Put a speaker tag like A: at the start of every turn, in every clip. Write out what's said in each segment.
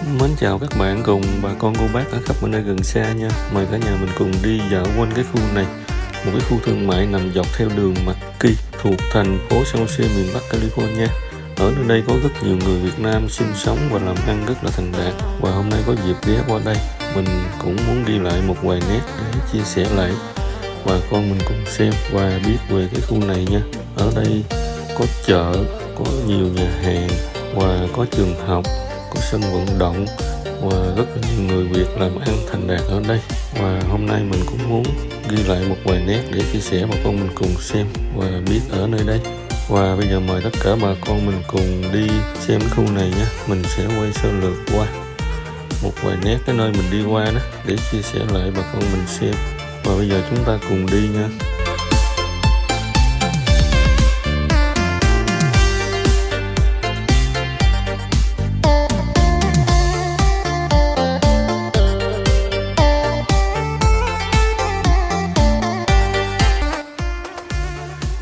A: Mến chào các bạn cùng bà con cô bác ở khắp mọi nơi gần xa nha. Mời cả nhà mình cùng đi dạo quanh cái khu này. Một cái khu thương mại nằm dọc theo đường McKee thuộc thành phố San Jose miền Bắc California. Ở nơi đây có rất nhiều người Việt Nam sinh sống và làm ăn rất là thành đạt. Và hôm nay có dịp ghé qua đây, mình cũng muốn ghi lại một vài nét để chia sẻ lại bà con mình cùng xem và biết về cái khu này nha. Ở đây có chợ, có nhiều nhà hàng và có trường học, có sân vận động và rất là nhiều người Việt làm ăn thành đạt ở đây. Và hôm nay mình cũng muốn ghi lại một vài nét để chia sẻ bà con mình cùng xem và biết ở nơi đây. Và bây giờ mời tất cả bà con mình cùng đi xem khu này nhé. Mình sẽ quay sơ lược qua một vài nét cái nơi mình đi qua đó để chia sẻ lại bà con mình xem. Và bây giờ chúng ta cùng đi nha.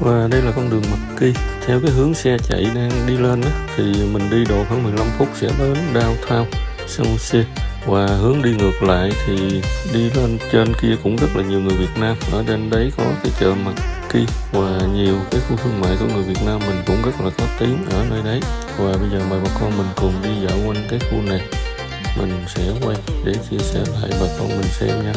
A: Và đây là con đường McKee. Theo cái hướng xe chạy đang đi lên đó, thì mình đi độ khoảng 15 phút sẽ đến downtown San Jose. Và hướng đi ngược lại thì đi lên trên kia cũng rất là nhiều người Việt Nam. Ở trên đấy có cái chợ McKee và nhiều cái khu thương mại của người Việt Nam mình cũng rất là có tiếng ở nơi đấy. Và bây giờ mời bà con mình cùng đi dạo quanh cái khu này. Mình sẽ quay để chia sẻ lại bà con mình xem nha.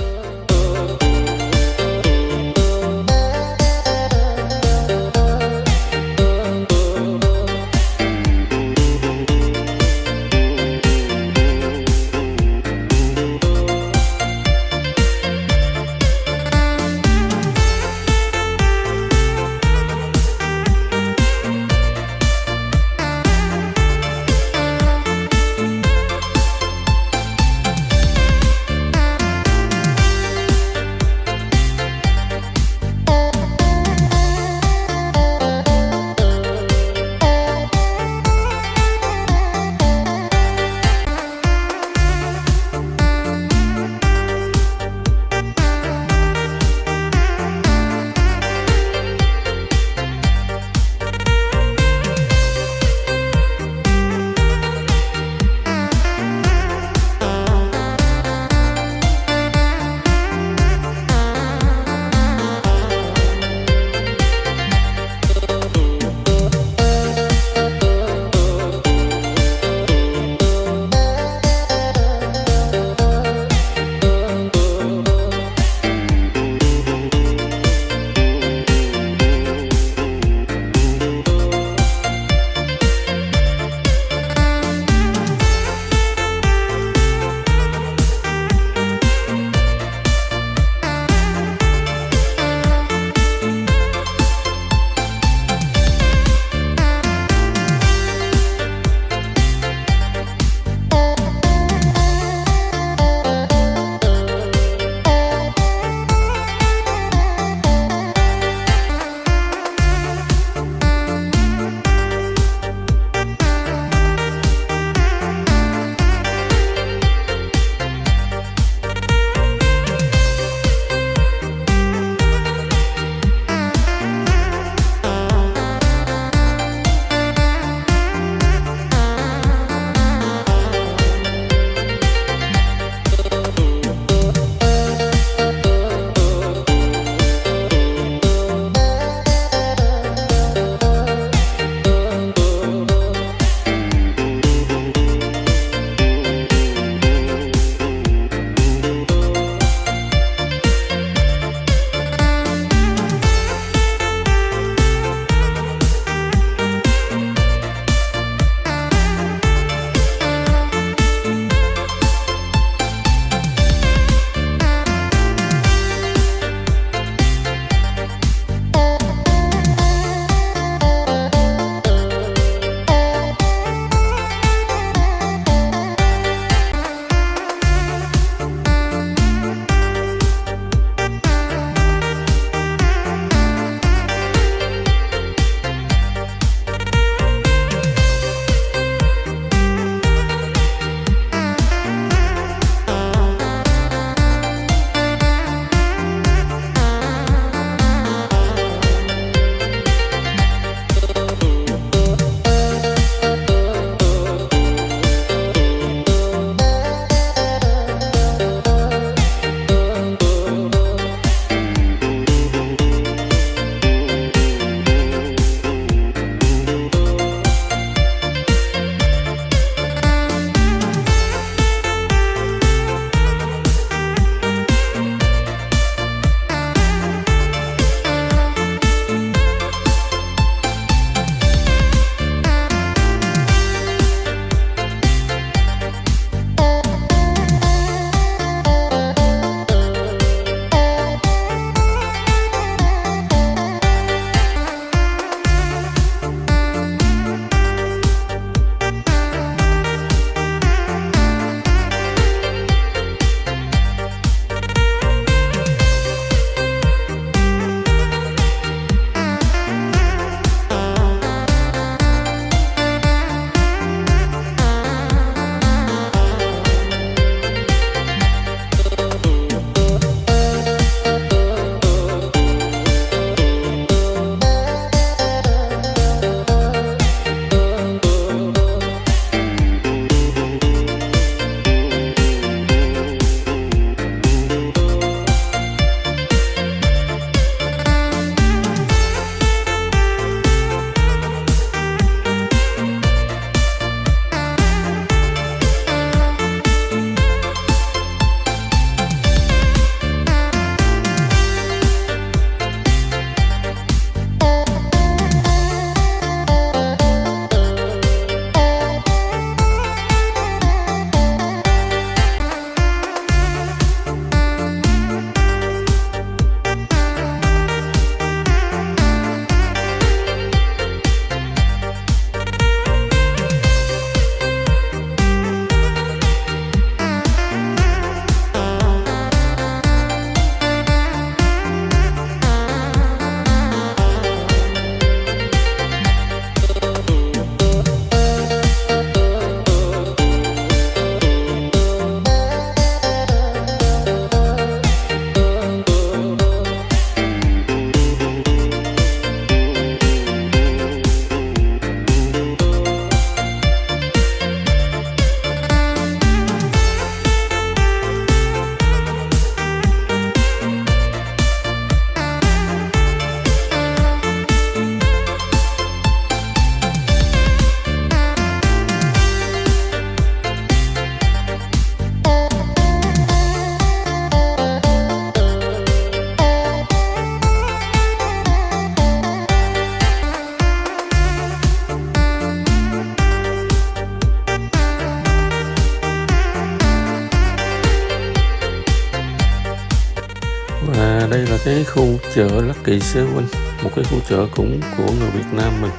A: đây là cái khu chợ Lucky Seven, một cái khu chợ cũng của người Việt Nam mình,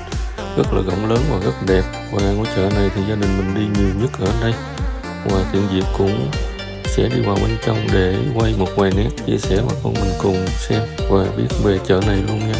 A: rất là rộng lớn và rất đẹp. Và ngôi chợ này thì gia đình mình đi nhiều nhất ở đây, và tiện dịp cũng sẽ đi vào bên trong để quay một vài nét chia sẻ và con mình cùng xem và biết về chợ này luôn nha.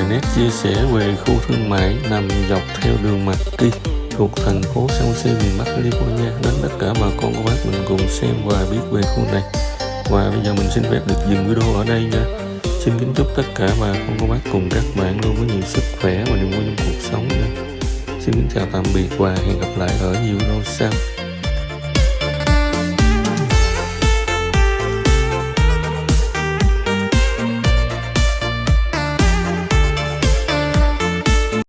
A: nét chia sẻ về khu thương mại nằm dọc theo đường McKee thuộc thành phố San Jose miền Bắc California đến tất cả bà con cô bác mình cùng xem và biết về khu này. Và bây giờ mình xin phép được dừng video ở đây nha. Xin kính chúc tất cả bà con cô bác cùng các bạn luôn có nhiều sức khỏe và niềm vui trong cuộc sống nha. Xin kính chào tạm biệt và hẹn gặp lại ở nhiều video sau.